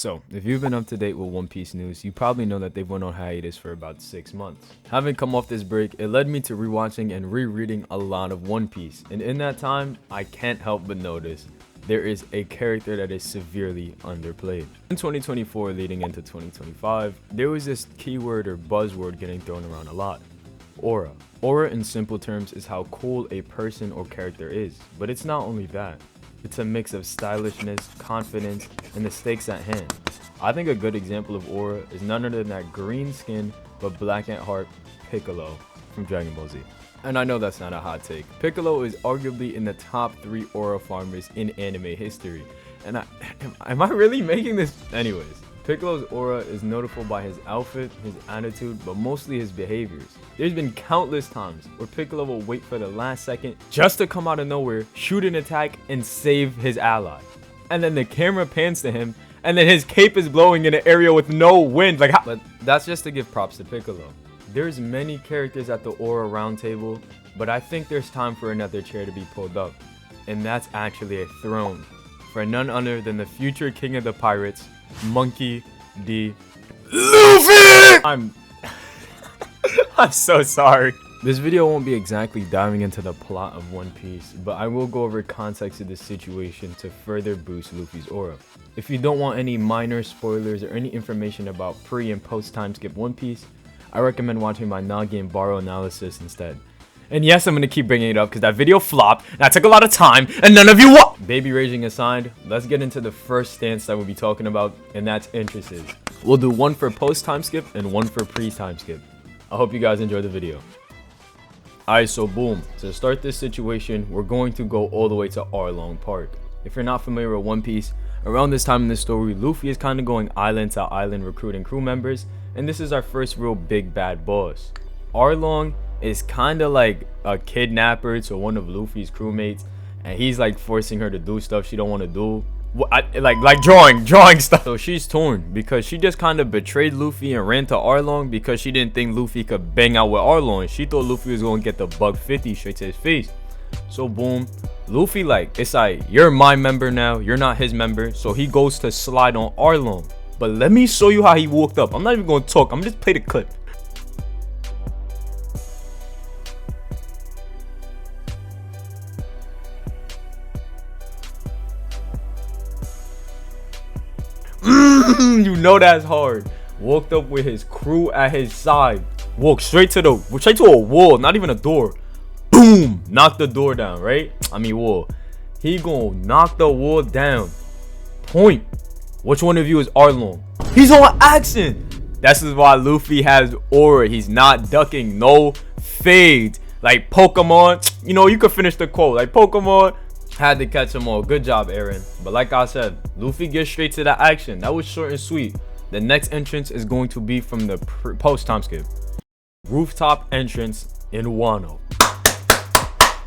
So, if you've been up to date with One Piece news, you probably know that they've went on hiatus for about 6 months. Having come off this break, it led me to rewatching and rereading a lot of One Piece, and in that time, I can't help but notice there is a character that is severely underplayed. In 2024 leading into 2025, there was this keyword or buzzword getting thrown around a lot: aura. Aura in simple terms is how cool a person or character is, but it's not only that. It's a mix of stylishness, confidence, and the stakes at hand. I think a good example of aura is none other than that green skin but black at heart Piccolo from Dragon Ball Z. And I know that's not a hot take. Piccolo is arguably in the top 3 aura farmers in anime history. And am I really making this? Anyways, Piccolo's aura is notable by his outfit, his attitude, but mostly his behaviors. There's been countless times where Piccolo will wait for the last second just to come out of nowhere, shoot an attack, and save his ally. And then the camera pans to him, and then his cape is blowing in an area with no wind. Like, but that's just to give props to Piccolo. There's many characters at the aura roundtable, but I think there's time for another chair to be pulled up. And that's actually a throne for none other than the future king of the pirates, Monkey D. Luffy! I'm so sorry. This video won't be exactly diving into the plot of One Piece, but I will go over context of this situation to further boost Luffy's aura. If you don't want any minor spoilers or any information about pre and post time skip One Piece, I recommend watching my Nagi and Baro analysis instead. And yes, I'm going to keep bringing it up because that video flopped, and that took a lot of time, and none of you Baby raging aside, let's get into the first stance that we'll be talking about, and that's entrances. We'll do one for post time skip and one for pre time skip. I hope you guys enjoy the video. Alright, so boom. To start this situation, we're going to go all the way to Arlong Park. If you're not familiar with One Piece, around this time in the story, Luffy is kind of going island to island recruiting crew members, and this is our first real big bad boss. Arlong is kind of like a kidnapper to one of Luffy's crewmates, and he's like forcing her to do stuff she don't want to do. Like drawing stuff. So she's torn because she just kind of betrayed Luffy and ran to Arlong because she didn't think Luffy could bang out with Arlong. She thought Luffy was going to get the buck 50 straight to his face. So boom, Luffy it's like, you're my member now, you're not his member. So he goes to slide on Arlong. But let me show you how he walked up. I'm not even going to talk, I'm just play the clip. You know that's hard. Walked up with his crew at his side. Walked straight to a wall, not even a door. Boom! Knocked the door down, right? I mean wall. He gonna knock the wall down. Point. Which one of you is Arlong? He's on action. This is why Luffy has aura. He's not ducking, no fades. Like Pokemon, you know, you could finish the quote. Like Pokemon, had to catch them all. Good job, Aaron. But like I said, Luffy gets straight to the action. That was short and sweet. The next entrance is going to be from the post time skip. Rooftop entrance in Wano.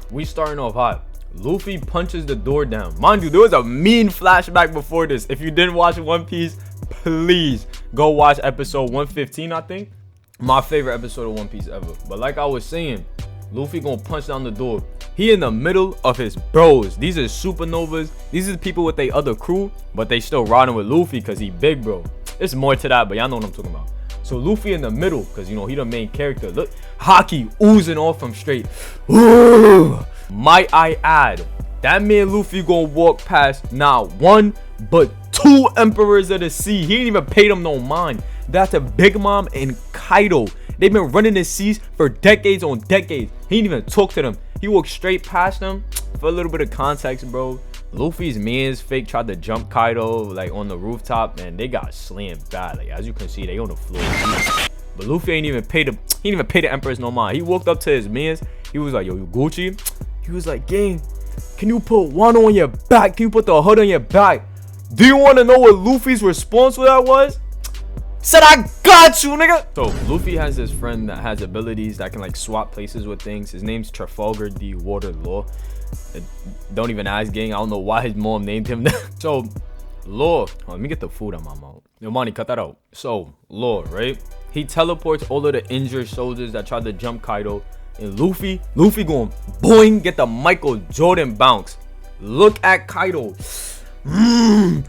We starting off hot. Luffy punches the door down. Mind you, there was a mean flashback before this. If you didn't watch One Piece, please go watch episode 115, I think. My favorite episode of One Piece ever. But like I was saying, Luffy gonna punch down the door. He in the middle of his bros. These are supernovas. These are the people with their other crew, but they still riding with Luffy because he big, bro. There's more to that, but y'all know what I'm talking about. So Luffy in the middle because, you know, he the main character. Look, hockey oozing off from straight. Might I add, that man Luffy gonna walk past not one, but 2 emperors of the sea. He ain't even paid them no mind. That's a Big Mom and Kaido. They've been running the seas for decades on decades. He didn't even talk to them. He walked straight past them. For a little bit of context, bro, Luffy's man's fake tried to jump Kaido like on the rooftop, and they got slammed bad. Like as you can see, they on the floor. But Luffy ain't even paid the emperors no mind. He walked up to his man's. He was like, "Yo, you Gucci?" He was like, "Gang, can you put one on your back? Can you put the hood on your back?" Do you want to know what Luffy's response to that was? Said, "I got you, nigga." So Luffy has this friend that has abilities that can like swap places with things. His name's Trafalgar D. Waterlaw. Don't even ask, gang. I don't know why his mom named him that. So Law, let me get the food out my mouth. Yo, Monty, cut that out. So Law, right? He teleports all of the injured soldiers that tried to jump Kaido, and Luffy going boing, get the Michael Jordan bounce. Look at Kaido. Boom!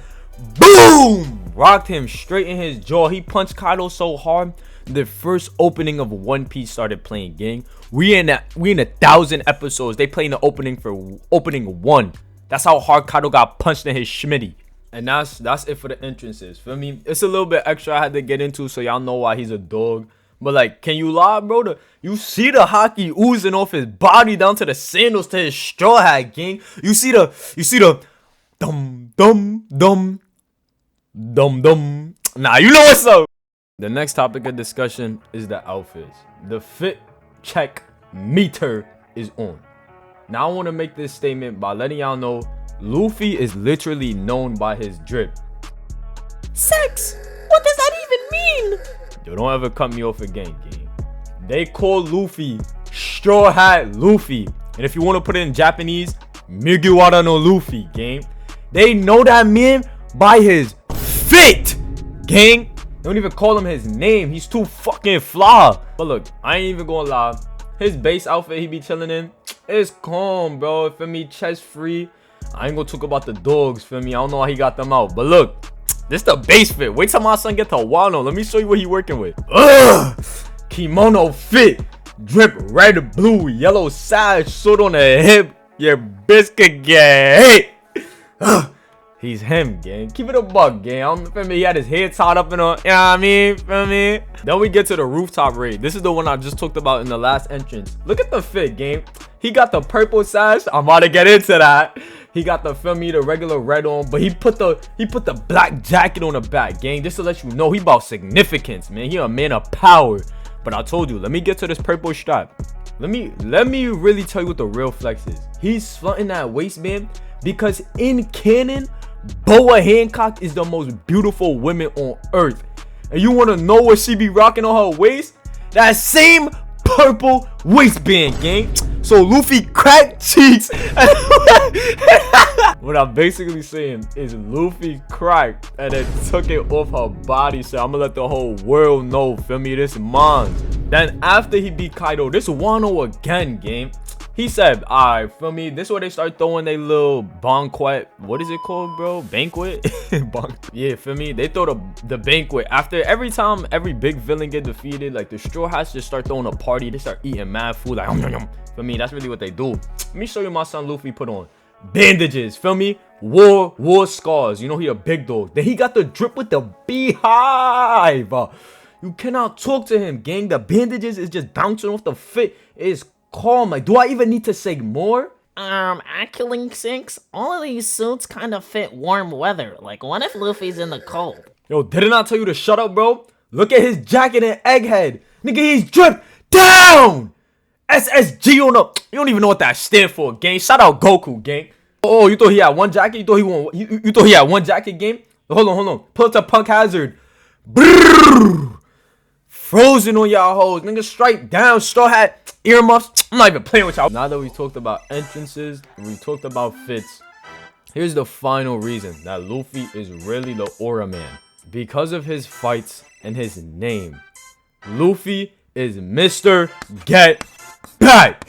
rocked him straight in his jaw. He punched Kaido so hard, the first opening of One Piece started playing, gang. We in 1,000 episodes. They playing the opening for opening 1. That's how hard Kaido got punched in his schmitty. And that's it for the entrances. Feel me? It's a little bit extra I had to get into so y'all know why he's a dog. But like, can you lie, bro? You see the hockey oozing off his body down to the sandals to his straw hat, gang. You see the dum dum dum dum dum. Nah, you know what's up. The next topic of discussion is the outfits. The fit check meter is on. Now I want to make this statement by letting y'all know Luffy is literally known by his drip. Sex! What does that even mean? Yo, don't ever cut me off again, gang. They call Luffy Straw Hat Luffy. And if you want to put it in Japanese, Mugiwara no Luffy, gang. They know that man by his fit, gang. They don't even call him his name. He's too fucking fly. But look, I ain't even gonna lie. His base outfit he be chilling in is calm, bro. Feel me? Chest free. I ain't gonna talk about the dogs, feel me? I don't know how he got them out. But look, this the base fit. Wait till my son get to Wano. Let me show you what he working with. Ugh! Kimono fit. Drip red, blue, yellow sash. Sword on the hip. Your biscuit get hit. He's him, gang. Keep it a buck, gang. I don't feel me. He had his hair tied up in a, you know what I mean? Feel me? Then we get to the rooftop raid. This is the one I just talked about in the last entrance. Look at the fit, gang. He got the purple sash. I'm about to get into that. He got the, feel me, the regular red on, but he put the black jacket on the back, gang. Just to let you know, he about significance, man. He a man of power. But I told you, let me get to this purple strap. Let me really tell you what the real flex is. He's fronting that waistband because in canon, Boa Hancock is the most beautiful woman on earth. And you want to know what she be rocking on her waist? That same purple waistband, gang. So Luffy cracked cheeks. What I'm basically saying is Luffy cracked and then took it off her body. So I'm gonna let the whole world know, feel me, this mine. Then after he beat Kaido, this Wano again, gang. He said, alright, feel me, this is where they start throwing their little banquet. What is it called, bro? Banquet? Yeah, feel me? They throw the banquet. After every time every big villain get defeated, like the Straw Hats just start throwing a party. They start eating mad food, like, feel me? That's really what they do. Let me show you my son Luffy put on bandages, feel me? War scars. You know he a big dog. Then he got the drip with the beehive. You cannot talk to him, gang. The bandages is just bouncing off the fit. It's calm. Like, do I even need to say more? Actually, Sinks, all of these suits kind of fit warm weather. Like, what if Luffy's in the cold? Yo, didn't I tell you to shut up, bro? Look at his jacket and egghead. Nigga, he's dripped down. SSG on the... You don't even know what that stand for, gang. Shout out Goku, gang. Oh, you thought he had one jacket? You thought he had one jacket, gang? Hold on. Pull up to Punk Hazard. Brrr. Frozen on y'all hoes. Nigga, straight down. Straw hat. Earmuffs. I'm not even playing with y'all. Now that we talked about entrances, we talked about fits. Here's the final reason that Luffy is really the Aura Man. Because of his fights and his name. Luffy is Mr. Get Back.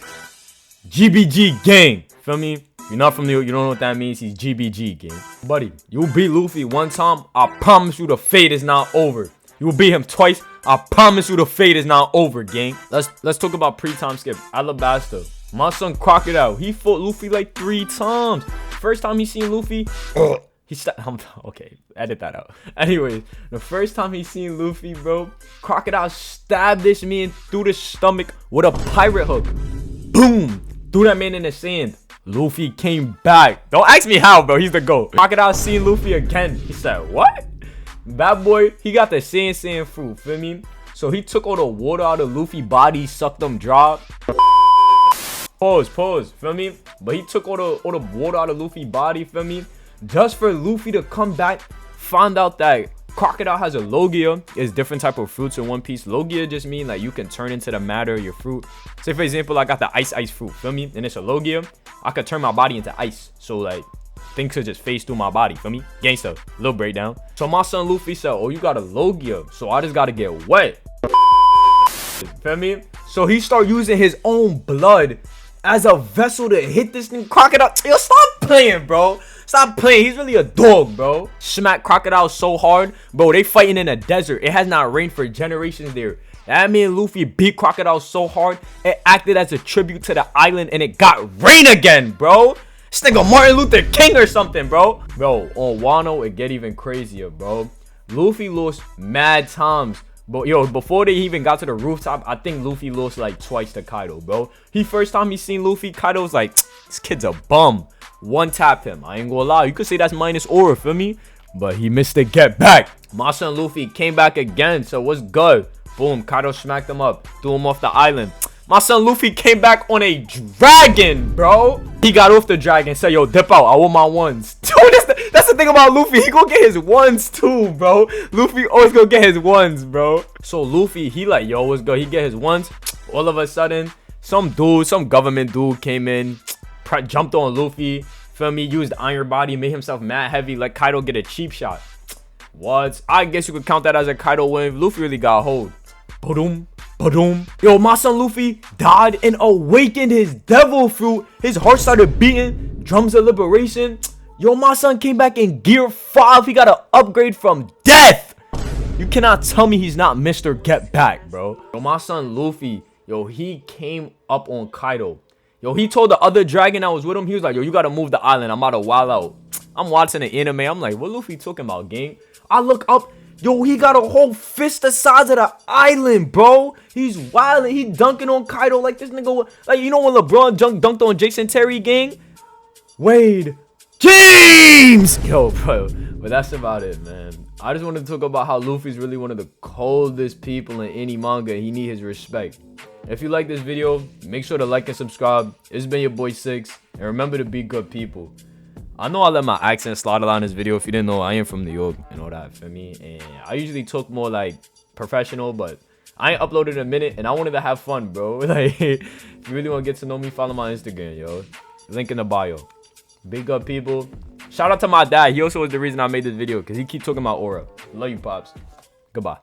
GBG gang. Feel me? If you're not from New York, you don't know what that means. He's GBG gang. Buddy, you beat Luffy one time, I promise you the fate is not over. You will beat him twice, I promise you the fate is not over, gang. Let's talk about pre-time skip. Alabasta. My son Crocodile, he fought Luffy like 3 times. First time he seen Luffy, okay, edit that out. Anyways, the first time he seen Luffy, bro, Crocodile stabbed this man through the stomach with a pirate hook. Boom! Threw that man in the sand. Luffy came back. Don't ask me how, bro. He's the GOAT. Crocodile seen Luffy again. He said, what? That boy, he got the sand fruit, feel me? So he took all the water out of Luffy's body, sucked them dry. Pause, feel me? But he took all the water out of Luffy's body, feel me? Just for Luffy to come back, find out that Crocodile has a Logia. It's different type of fruits in One Piece. Logia just mean like you can turn into the matter of your fruit. Say for example, I got the ice fruit, feel me? And it's a Logia. I could turn my body into ice. So like things could just phase through my body, feel me? Gangsta, little breakdown. So my son Luffy said, oh, you got a Logia, so I just gotta get wet. Feel me? So he started using his own blood as a vessel to hit this thing. Crocodile, yo, stop playing, bro. Stop playing. He's really a dog, bro. Smack crocodile so hard. Bro, they fighting in a desert. It has not rained for generations there. That man Luffy beat crocodile so hard, it acted as a tribute to the island and it got rain again, bro. This nigga Martin Luther King or something, bro. Bro, on Wano, it get even crazier, bro. Luffy lost mad times. But yo, before they even got to the rooftop, I think Luffy lost like twice to Kaido, bro. First time he seen Luffy, Kaido was like, this kid's a bum. One tapped him. I ain't gonna lie. You could say that's minus aura, feel me? But he missed the get back. Masa and Luffy came back again, so what's good? Boom, Kaido smacked him up, threw him off the island. My son Luffy came back on a dragon, bro. He got off the dragon, said, yo, dip out. I want my ones. Dude, that's the thing about Luffy. He gonna get his ones too, bro. Luffy always gonna get his ones, bro. So Luffy, he like, yo, what's good? He get his ones. All of a sudden, some government dude came in, jumped on Luffy. Feel me? Used iron body, made himself mad heavy. Let Kaido get a cheap shot. What? I guess you could count that as a Kaido win. Luffy really got hold. Ba-doom. Ba-doom. Yo, my son Luffy died and awakened his devil fruit. His heart started beating. Drums of liberation. Yo, my son came back in gear 5. He got an upgrade from death. You cannot tell me he's not Mr. Get Back, bro. Yo, my son Luffy, yo, he came up on Kaido. Yo, he told the other dragon that was with him, he was like, yo, you gotta move the island. I'm about to wild out. I'm watching the anime. I'm like, what Luffy talking about, gang? I look up. Yo, he got a whole fist the size of the island, bro. He's wilding. He dunking on Kaido like this nigga. Like, you know when LeBron dunked on Jason Terry, gang? Wade James! Yo, bro. But that's about it, man. I just wanted to talk about how Luffy's really one of the coldest people in any manga. He need his respect. If you like this video, make sure to like and subscribe. It's been your boy Six. And remember to be good people. I know I let my accent slide a lot in this video. If you didn't know, I am from New York and all that, for me. And I usually talk more like professional, but I ain't uploaded in a minute and I wanted to have fun, bro. Like, if you really want to get to know me, follow my Instagram, yo. Link in the bio. Big up, people. Shout out to my dad. He also was the reason I made this video because he keep talking about aura. Love you, pops. Goodbye.